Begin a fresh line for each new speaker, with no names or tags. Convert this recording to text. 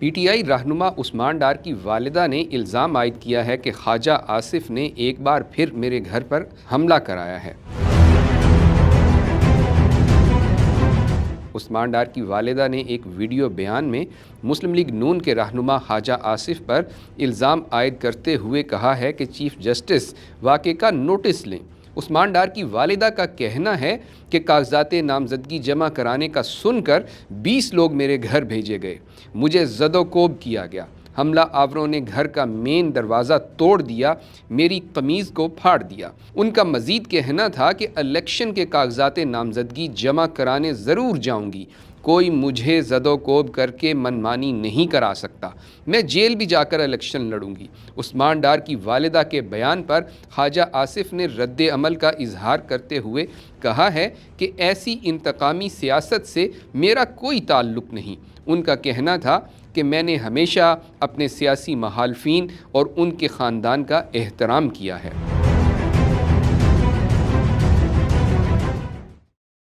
P T I رہنما عثمان ڈار کی والدہ نے الزام عائد کیا ہے کہ خواجہ آصف نے ایک بار پھر میرے گھر پر حملہ کرایا ہے۔ عثمان ڈار کی والدہ نے ایک ویڈیو بیان میں مسلم لیگ نون کے رہنما خواجہ آصف پر الزام عائد کرتے ہوئے کہا ہے کہ چیف جسٹس واقعے کا نوٹس لیں۔ عثمان ڈار کی والدہ کا کہنا ہے کہ کاغذات نامزدگی جمع کرانے کا سن کر 20 لوگ میرے گھر بھیجے گئے، مجھے زد و کوب کیا گیا، حملہ آوروں نے گھر کا مین دروازہ توڑ دیا، میری قمیض کو پھاڑ دیا۔ ان کا مزید کہنا تھا کہ الیکشن کے کاغذات نامزدگی جمع کرانے ضرور جاؤں گی، کوئی مجھے زد و کوب کر کے منمانی نہیں کرا سکتا، میں جیل بھی جا کر الیکشن لڑوں گی۔ عثمان ڈار کی والدہ کے بیان پر خواجہ آصف نے رد عمل کا اظہار کرتے ہوئے کہا ہے کہ ایسی انتقامی سیاست سے میرا کوئی تعلق نہیں۔ ان کا کہنا تھا کہ میں نے ہمیشہ اپنے سیاسی مخالفین اور ان کے خاندان کا احترام کیا ہے۔